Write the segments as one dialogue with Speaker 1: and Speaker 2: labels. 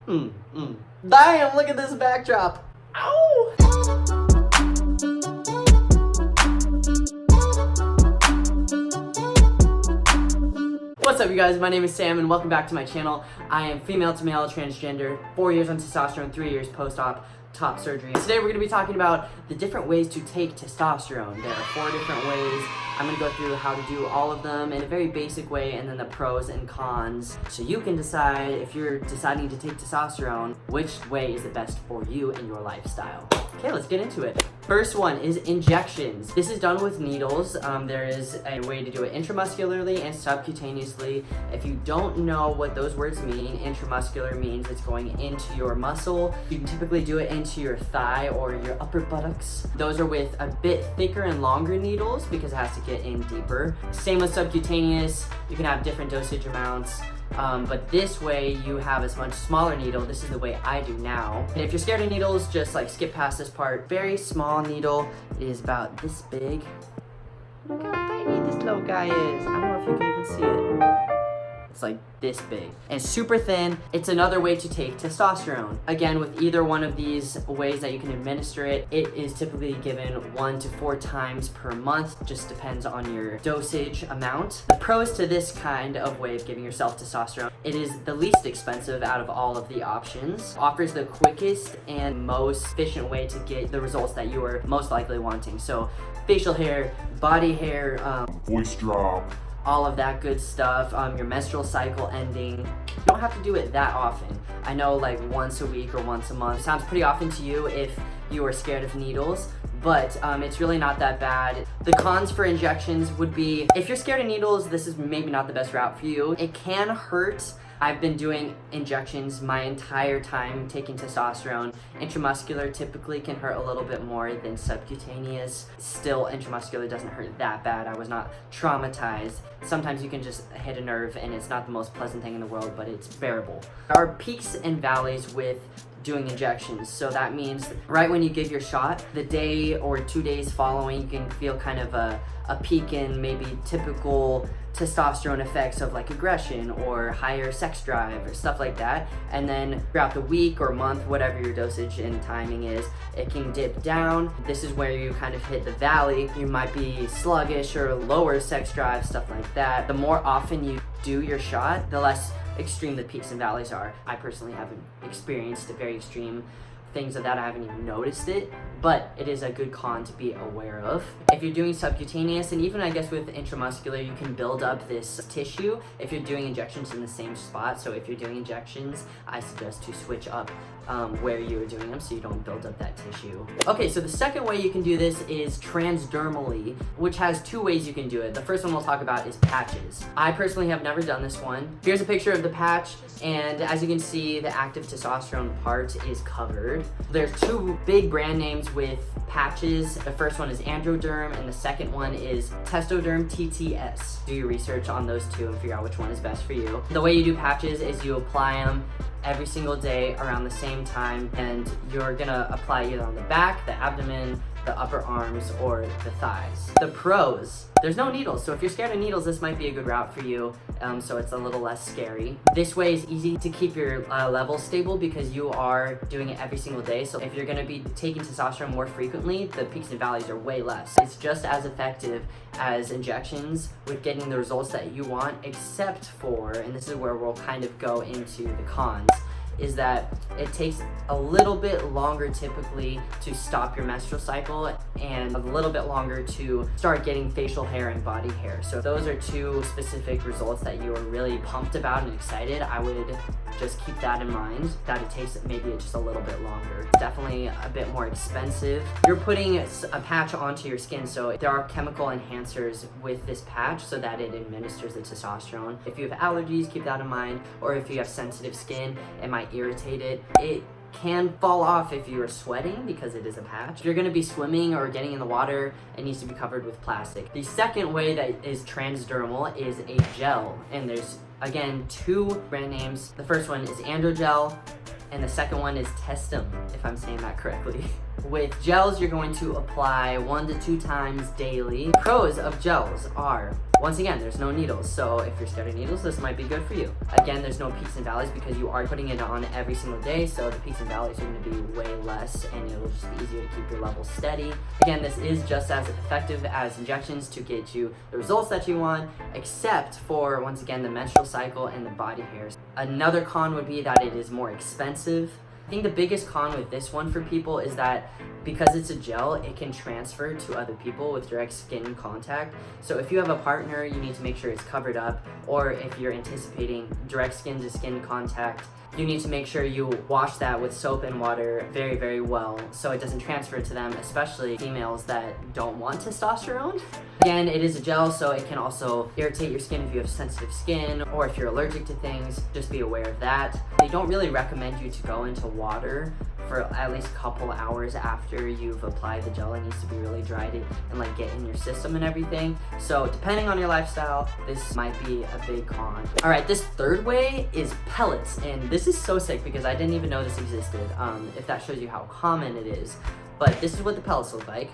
Speaker 1: Damn, look at this backdrop. Ow! What's up, you guys? My name is Sam and welcome back to my channel. I am female to male, transgender, 4 years on testosterone, 3 years post-op top surgery. Today we're going to be talking about the different ways to take testosterone. There are 4 different ways. I'm going to go through how to do all of them in a very basic way and then the pros and cons, so you can decide, if you're deciding to take testosterone, which way is the best for you and your lifestyle. Okay, let's get into it. First one is injections. This is done with needles. There is a way to do it intramuscularly and subcutaneously. If you don't know what those words mean, intramuscular means it's going into your muscle. You can typically do it into your thigh or your upper buttocks. Those are with a bit thicker and longer needles because it has to get in deeper. Same with subcutaneous. You can have different dosage amounts. But this way you have a much smaller needle. This is the way I do now. And if you're scared of needles, just like skip past this part. Very small needle. It is about this big. Look how tiny this little guy is. I don't know if you can even see it. It's like this big and super thin. It's another way to take testosterone. Again, with either one of these ways that you can administer it, it is typically given 1 to 4 times per month. Just depends on your dosage amount. The pros to this kind of way of giving yourself testosterone: it is the least expensive out of all of the options, offers the quickest and most efficient way to get the results that you are most likely wanting. So facial hair, body hair,
Speaker 2: voice drop,
Speaker 1: all of that good stuff, your menstrual cycle ending. You don't have to do it that often. I know like once a week or once a month sounds pretty often to you if you are scared of needles, but it's really not that bad. The cons for injections would be, if you're scared of needles, this is maybe not the best route for you. It can hurt. I've been doing injections my entire time taking testosterone. Intramuscular typically can hurt a little bit more than subcutaneous. Still, intramuscular doesn't hurt that bad. I was not traumatized. Sometimes you can just hit a nerve and it's not the most pleasant thing in the world, but it's bearable. There are peaks and valleys with doing injections. So that means right when you give your shot, the day or 2 days following, you can feel kind of a peak in maybe typical testosterone effects of like aggression or higher sex drive or stuff like that. And then throughout the week or month, whatever your dosage and timing is, it can dip down. This is where you kind of hit the valley. You might be sluggish or lower sex drive, stuff like that. The more often you do your shot, the less extreme the peaks and valleys are. I personally haven't experienced the very extreme things of that. I haven't even noticed it, but it is a good con to be aware of. If you're doing subcutaneous, and even I guess with intramuscular, you can build up this tissue if you're doing injections in the same spot. So if you're doing injections, I suggest to switch up where you are doing them so you don't build up that tissue. Okay, so the second way you can do this is transdermally, which has 2 ways you can do it. The first one we'll talk about is patches. I personally have never done this one. Here's a picture of the patch, and as you can see, the active testosterone part is covered. There's 2 big brand names with patches. The first one is Androderm, and the second one is Testoderm TTS. Do your research on those 2 and figure out which one is best for you. The way you do patches is you apply them every single day around the same time, and you're gonna apply either on the back, the abdomen, the upper arms, or the thighs. The pros: there's no needles, so if you're scared of needles, this might be a good route for you, so it's a little less scary. This way is easy to keep your levels stable because you are doing it every single day. So if you're gonna be taking testosterone more frequently, the peaks and valleys are way less. It's just as effective as injections with getting the results that you want, except for, and this is where we'll kind of go into the cons, is that it takes a little bit longer typically to stop your menstrual cycle and a little bit longer to start getting facial hair and body hair. So those are 2 specific results that you are really pumped about and excited. I would just keep that in mind, that it takes maybe just a little bit longer. It's definitely a bit more expensive. You're putting a patch onto your skin, so there are chemical enhancers with this patch so that it administers the testosterone. If you have allergies, keep that in mind, or if you have sensitive skin, it might irritate it. It can fall off if you are sweating because it is a patch. If you're going to be swimming or getting in the water, it needs to be covered with plastic. The second way that is transdermal is a gel, and there's again 2 brand names. The first one is Androgel. and the second one is Testosterone, if I'm saying that correctly. With gels, you're going to apply 1 to 2 times daily. Pros of gels are, once again, there's no needles, so if you're scared of needles, this might be good for you. Again, there's no peaks and valleys because you are putting it on every single day, so the peaks and valleys are going to be way less, and it'll just be easier to keep your levels steady. Again, this is just as effective as injections to get you the results that you want, except for, once again, the menstrual cycle and the body hairs. Another con would be that it is more expensive. I think the biggest con with this one for people is that because it's a gel, it can transfer to other people with direct skin contact. So if you have a partner, you need to make sure it's covered up, or if you're anticipating direct skin to skin contact, you need to make sure you wash that with soap and water very, very well so it doesn't transfer to them, especially females that don't want testosterone. Again, it is a gel, so it can also irritate your skin if you have sensitive skin or if you're allergic to things. Just be aware of that. They don't really recommend you to go into water for at least a couple hours after you've applied the gel. It needs to be really dried and like get in your system and everything. So depending on your lifestyle, this might be a big con. All right, this third way is pellets, and this is so sick because I didn't even know this existed, if that shows you how common it is. But this is what the pellets look like.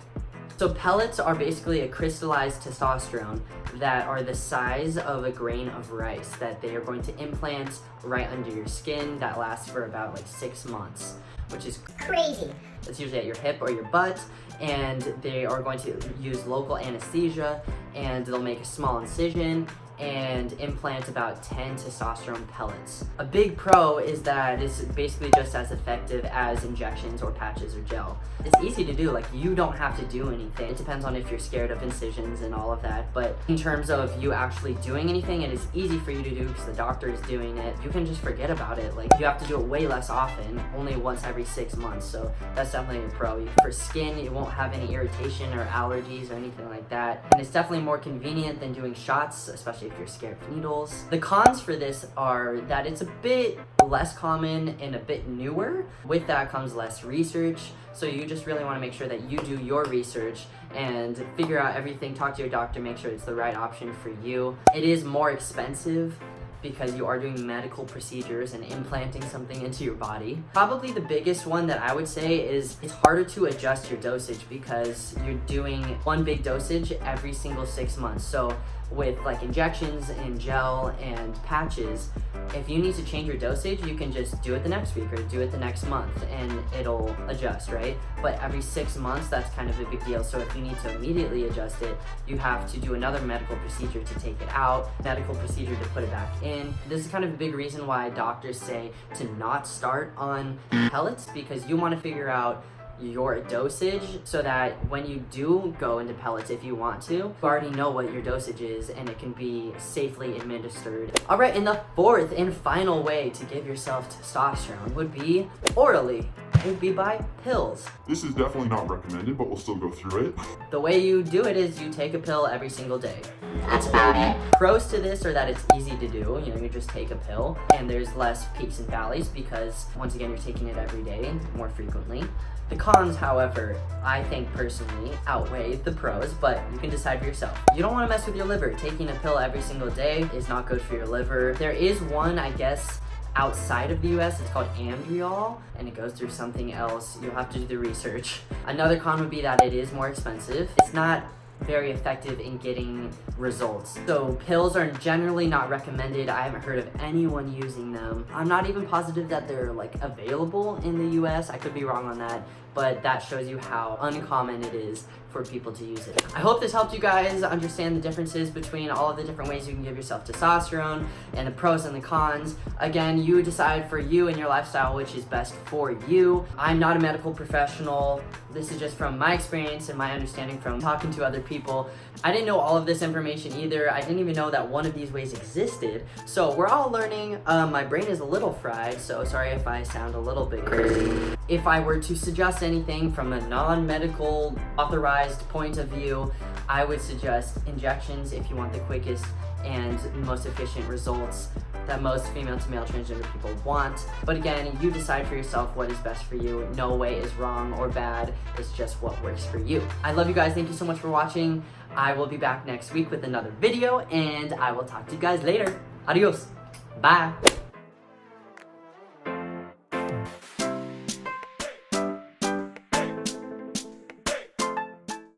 Speaker 1: So pellets are basically a crystallized testosterone that are the size of a grain of rice that they are going to implant right under your skin that lasts for about like 6 months, which is crazy. It's usually at your hip or your butt, and they are going to use local anesthesia, and they'll make a small incision and implant about 10 testosterone pellets. A big pro is that it's basically just as effective as injections or patches or gel. It's easy to do, like you don't have to do anything. It depends on if you're scared of incisions and all of that, but in terms of you actually doing anything, it is easy for you to do because the doctor is doing it. You can just forget about it. Like you have to do it way less often, only once every 6 months, so that's definitely a pro. For skin, you won't have any irritation or allergies or anything like that, and it's definitely more convenient than doing shots, especially if you're scared of needles. The cons for this are that it's a bit less common and a bit newer. With that comes less research, so you just really want to make sure that you do your research and figure out everything, talk to your doctor, make sure it's the right option for you. It is more expensive because you are doing medical procedures and implanting something into your body. Probably the biggest one that I would say is it's harder to adjust your dosage because you're doing one big dosage every single 6 months. So with like injections and gel and patches, if you need to change your dosage, you can just do it the next week or do it the next month and it'll adjust, right? But every 6 months, that's kind of a big deal. So if you need to immediately adjust it, you have to do another medical procedure to take it out, medical procedure to put it back in. This is kind of a big reason why doctors say to not start on pellets, because you want to figure out your dosage so that when you do go into pellets, if you want to, you already know what your dosage is and it can be safely administered. All right, and the fourth and final way to give yourself testosterone would be orally. It would be by pills.
Speaker 2: This is definitely not recommended, but we'll still go through it.
Speaker 1: The way you do it is you take a pill every single day. That's about it. Pros to this are that it's easy to do. You know, you just take a pill and there's less peaks and valleys because, once again, you're taking it every day more frequently. The cons, however, I think personally outweigh the pros, but you can decide for yourself. You don't want to mess with your liver. Taking a pill every single day is not good for your liver. There is one, I guess, outside of the US, it's called Andriol, and it goes through something else. You'll have to do the research. Another con would be that it is more expensive. It's not very effective in getting results. So pills are generally not recommended. I haven't heard of anyone using them. I'm not even positive that they're like available in the US. I could be wrong on that, but that shows you how uncommon it is for people to use it. I hope this helped you guys understand the differences between all of the different ways you can give yourself testosterone and the pros and the cons. Again, you decide for you and your lifestyle which is best for you. I'm not a medical professional. This is just from my experience and my understanding from talking to other people. I didn't know all of this information either. I didn't even know that one of these ways existed. So we're all learning. My brain is a little fried, so sorry if I sound a little bit crazy. If I were to suggest anything from a non-medical authorized point of view, I would suggest injections if you want the quickest and most efficient results that most female to male transgender people want. But again, you decide for yourself what is best for you. No way is wrong or bad. It's just what works for you. I love you guys. Thank you so much for watching. I will be back next week with another video, and I will talk to you guys later. Adios. Bye.